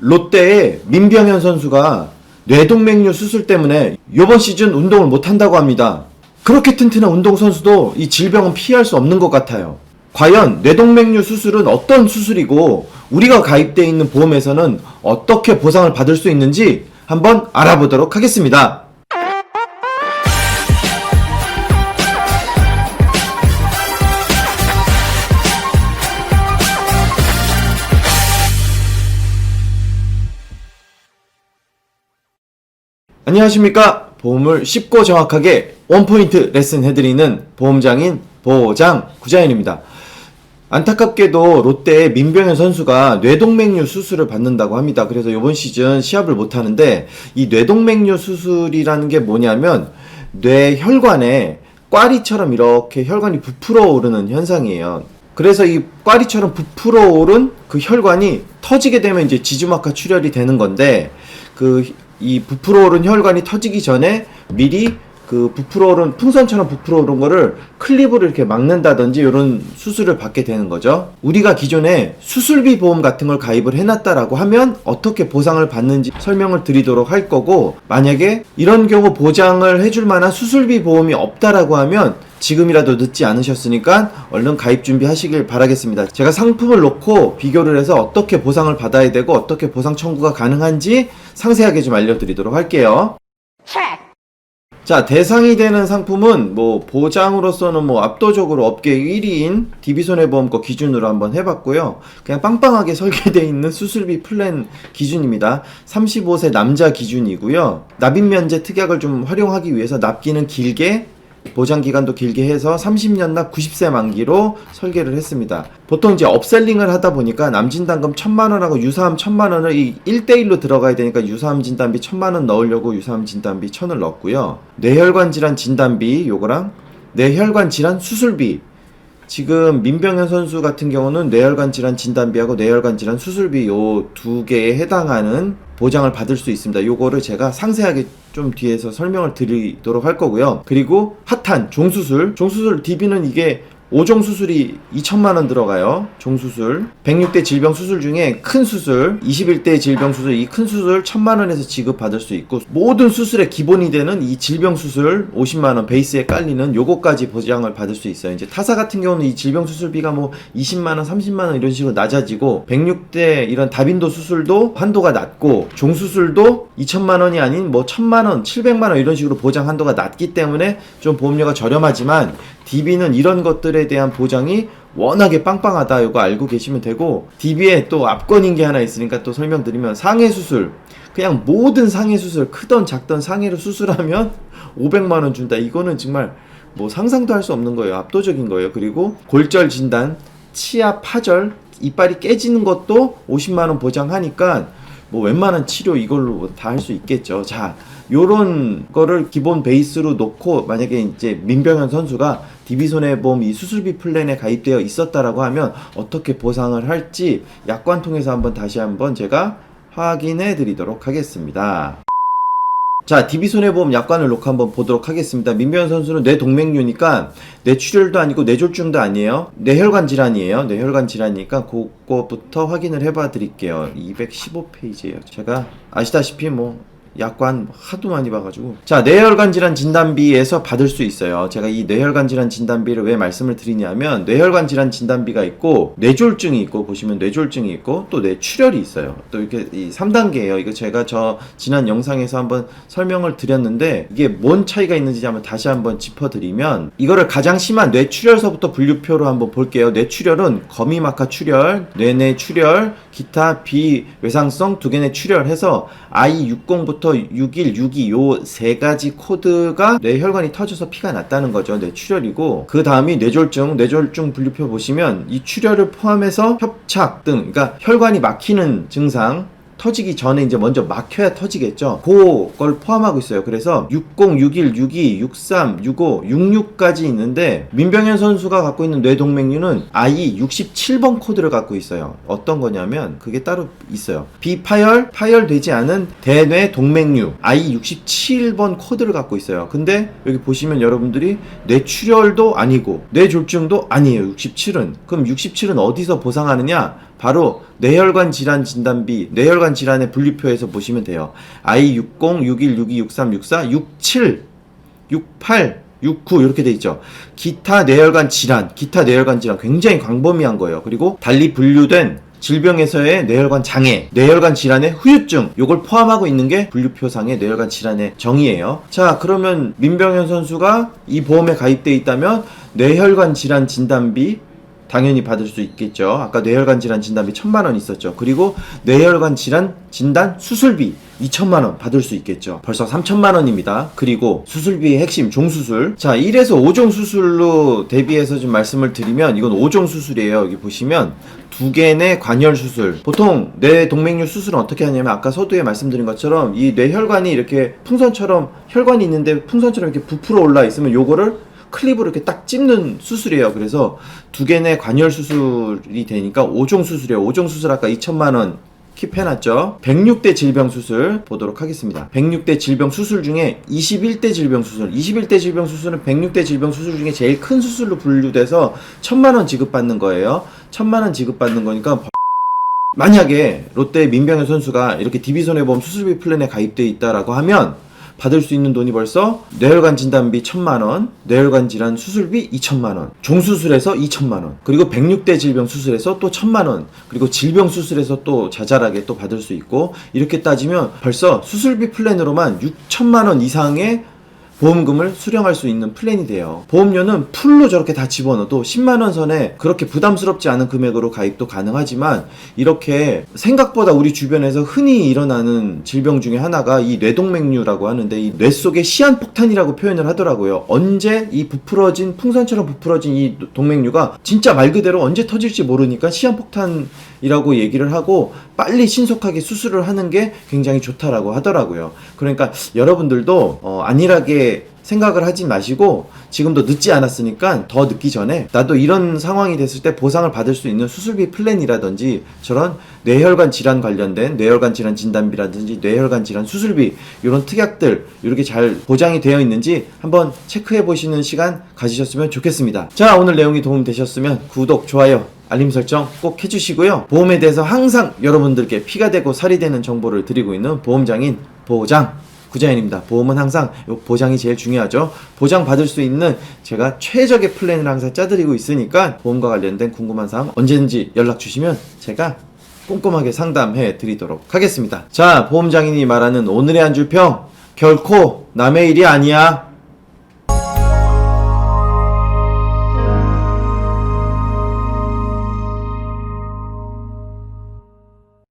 롯데의 민병현 선수가 뇌동맥류 수술 때문에 이번 시즌 운동을 못한다고 합니다. 그렇게 튼튼한 운동선수도 이 질병은 피할 수 없는 것 같아요. 과연 뇌동맥류 수술은 어떤 수술이고 우리가 가입되어 있는 보험에서는 어떻게 보상을 받을 수 있는지 한번 알아보도록 하겠습니다. 안녕하십니까. 보험을 쉽고 정확하게 원포인트 레슨 해드리는 보험장인 보장 구자연입니다. 안타깝게도 롯데의 민병현 선수가 뇌동맥류 수술을 받는다고 합니다. 그래서 이번 시즌 시합을 못하는데, 이 뇌동맥류 수술이라는 게 뭐냐면 뇌혈관에 꽈리처럼 이렇게 혈관이 부풀어 오르는 현상이에요. 그래서 이 꽈리처럼 부풀어 오른 그 혈관이 터지게 되면 이제 지주막하 출혈이 되는 건데, 이 부풀어 오른 혈관이 터지기 전에 미리 그 풍선처럼 부풀어 오른 거를 클립으로 이렇게 막는다든지 이런 수술을 받게 되는 거죠. 우리가 기존에 수술비 보험 같은 걸 가입을 해놨다라고 하면 어떻게 보상을 받는지 설명을 드리도록 할 거고, 만약에 이런 경우 보장을 해줄 만한 수술비 보험이 없다라고 하면 지금이라도 늦지 않으셨으니까 얼른 가입 준비하시길 바라겠습니다. 제가 상품을 놓고 비교를 해서 어떻게 보상을 받아야 되고 어떻게 보상 청구가 가능한지 상세하게 좀 알려드리도록 할게요. 자, 대상이 되는 상품은 보장으로서는 압도적으로 업계 1위인 DB손해보험 거 기준으로 한번 해봤고요. 그냥 빵빵하게 설계되어 있는 수술비 플랜 기준입니다. 35세 남자 기준이고요. 납입면제 특약을 좀 활용하기 위해서 납기는 길게, 보장기간도 길게 해서 30년 납 90세 만기로 설계를 했습니다. 보통 이제 업셀링을 하다 보니까 남진단금 1000만원하고 유사암 1000만원을 이 1대1로 들어가야 되니까 유사암 진단비 1000만원 넣으려고 유사암 진단비 1000을 넣었고요. 뇌혈관 질환 진단비 요거랑 뇌혈관 질환 수술비, 지금 민병현 선수 같은 경우는 뇌혈관 질환 진단비하고 뇌혈관 질환 수술비 요 두 개에 해당하는 보장을 받을 수 있습니다. 요거를 제가 상세하게 좀 뒤에서 설명을 드리도록 할 거고요. 그리고 핫한 종수술 DB는 이게 5종 수술이 2천만원 들어가요. 종수술 106대 질병 수술 중에 큰 수술 21대 질병 수술, 이 큰 수술 1000만원에서 지급받을 수 있고, 모든 수술의 기본이 되는 이 질병 수술 50만원 베이스에 깔리는 요거까지 보장을 받을 수 있어요. 이제 타사 같은 경우는 이 질병 수술비가 20만원 30만원 이런 식으로 낮아지고, 106대 이런 다빈도 수술도 한도가 낮고, 종수술도 2천만원이 아닌 1000만원 700만원 이런 식으로 보장 한도가 낮기 때문에 좀 보험료가 저렴하지만, DB는 이런 것들에 대한 보장이 워낙에 빵빵하다, 이거 알고 계시면 되고, DB에 또 압권인 게 하나 있으니까 또 설명드리면, 상해수술, 그냥 모든 상해수술 크던 작던 상해로 수술하면 500만원 준다. 이거는 정말 상상도 할 수 없는 거예요. 압도적인 거예요. 그리고 골절 진단, 치아 파절, 이빨이 깨지는 것도 50만원 보장하니까 웬만한 치료 이걸로 다 할 수 있겠죠. 자, 요런 거를 기본 베이스로 놓고, 만약에 이제 민병현 선수가 DB손해보험 이 수술비 플랜에 가입되어 있었다라고 하면 어떻게 보상을 할지 약관 통해서 다시 한번 제가 확인해 드리도록 하겠습니다. 자, DB손해보험 약관을 놓고 한번 보도록 하겠습니다. 민병현 선수는 뇌동맥류니까 뇌출혈도 아니고 뇌졸중도 아니에요. 뇌혈관 질환이에요. 뇌혈관 질환이니까 그거부터 확인을 해봐 드릴게요. 215페이지예요. 제가 아시다시피 약관 하도 많이 봐가지고. 자, 뇌혈관 질환 진단비에서 받을 수 있어요. 제가 이 뇌혈관 질환 진단비를 왜 말씀을 드리냐면, 뇌혈관 질환 진단비가 있고 뇌졸중이 있고, 보시면 뇌졸중이 있고 또 뇌출혈이 있어요. 또 이렇게 이 3단계예요. 이거 제가 지난 영상에서 한번 설명을 드렸는데, 이게 뭔 차이가 있는지 다시 한번 짚어드리면, 이거를 가장 심한 뇌출혈서부터 분류표로 한번 볼게요. 뇌출혈은 거미막하 출혈, 뇌내 출혈, 기타 비외상성 두개내 출혈 해서 I60부터 61, 62 요 세 가지 코드가 뇌혈관이 터져서 피가 났다는 거죠. 뇌출혈이고, 그 다음이 뇌졸중 분류표 보시면 이 출혈을 포함해서 협착 등, 그러니까 혈관이 막히는 증상, 터지기 전에 이제 먼저 막혀야 터지겠죠. 그걸 포함하고 있어요. 그래서 60, 61, 62, 63, 65, 66까지 있는데, 민병현 선수가 갖고 있는 뇌동맥류는 I67번 코드를 갖고 있어요. 어떤 거냐면 그게 따로 있어요. 파열되지 않은 대뇌동맥류 I67번 코드를 갖고 있어요. 근데 여기 보시면 여러분들이 뇌출혈도 아니고 뇌졸중도 아니에요. 67은. 그럼 67은 어디서 보상하느냐? 바로 뇌혈관 질환 진단비, 뇌혈관 질환의 분류표에서 보시면 돼요. I60, 61, 62, 63, 64, 67, 68, 69 이렇게 돼 있죠. 기타 뇌혈관 질환 굉장히 광범위한 거예요. 그리고 달리 분류된 질병에서의 뇌혈관 장애, 뇌혈관 질환의 후유증, 요걸 포함하고 있는 게 분류표상의 뇌혈관 질환의 정의예요. 자, 그러면 민병현 선수가 이 보험에 가입돼 있다면 뇌혈관 질환 진단비 당연히 받을 수 있겠죠. 아까 뇌혈관 질환 진단비 1,000만 원 있었죠. 그리고 뇌혈관 질환 진단 수술비 2,000만 원 받을 수 있겠죠. 벌써 3,000만 원입니다. 그리고 수술비의 핵심 종수술. 자, 1에서 5종 수술로 대비해서 좀 말씀을 드리면 이건 5종 수술이에요. 여기 보시면 2개 내 관열 수술. 보통 뇌동맥류 수술은 어떻게 하냐면 아까 서두에 말씀드린 것처럼 이 뇌혈관이 이렇게 풍선처럼 혈관이 있는데 풍선처럼 이렇게 부풀어 올라 있으면 요거를 클립으로 이렇게 딱 찝는 수술이에요. 그래서 2개 내 관열 수술이 되니까 5종 수술이에요. 5종 수술 아까 2,000만 원 킵해놨죠. 106대 질병 수술 보도록 하겠습니다. 106대 질병 수술 중에 21대 질병 수술, 21대 질병 수술은 106대 질병 수술 중에 제일 큰 수술로 분류돼서 1,000만 원 지급받는 거예요. 1,000만 원 지급받는 거니까 만약에 롯데 민병현 선수가 이렇게 DB손해보험 수술비 플랜에 가입돼 있다라고 하면 받을 수 있는 돈이 벌써 뇌혈관 진단비 1,000만 원, 뇌혈관 질환 수술비 2,000만 원, 종수술에서 2,000만 원, 그리고 106대 질병 수술에서 또 1,000만 원, 그리고 질병 수술에서 또 자잘하게 또 받을 수 있고, 이렇게 따지면 벌써 수술비 플랜으로만 6,000만 원 이상의 보험금을 수령할 수 있는 플랜이 돼요. 보험료는 풀로 저렇게 다 집어넣어도 10만원 선에 그렇게 부담스럽지 않은 금액으로 가입도 가능하지만, 이렇게 생각보다 우리 주변에서 흔히 일어나는 질병 중에 하나가 이 뇌동맥류라고 하는데, 이 뇌 속의 시한폭탄이라고 표현을 하더라고요. 언제 이 부풀어진, 풍선처럼 부풀어진 이 동맥류가 진짜 말 그대로 언제 터질지 모르니까 시한폭탄이라고 얘기를 하고 빨리 신속하게 수술을 하는 게 굉장히 좋다라고 하더라고요. 그러니까 여러분들도 안일하게 생각을 하지 마시고 지금도 늦지 않았으니까 더 늦기 전에 나도 이런 상황이 됐을 때 보상을 받을 수 있는 수술비 플랜이라든지 저런 뇌혈관 질환 관련된 뇌혈관 질환 진단비라든지 뇌혈관 질환 수술비, 이런 특약들 이렇게 잘 보장이 되어 있는지 한번 체크해 보시는 시간 가지셨으면 좋겠습니다. 자, 오늘 내용이 도움 되셨으면 구독, 좋아요, 알림 설정 꼭 해주시고요. 보험에 대해서 항상 여러분들께 피가 되고 살이 되는 정보를 드리고 있는 보험장인 보장 구자연입니다. 보험은 항상 보장이 제일 중요하죠. 보장 받을 수 있는 제가 최적의 플랜을 항상 짜드리고 있으니까 보험과 관련된 궁금한 사항 언제든지 연락 주시면 제가 꼼꼼하게 상담해 드리도록 하겠습니다. 자, 보험장인이 말하는 오늘의 한 줄 평, 결코 남의 일이 아니야.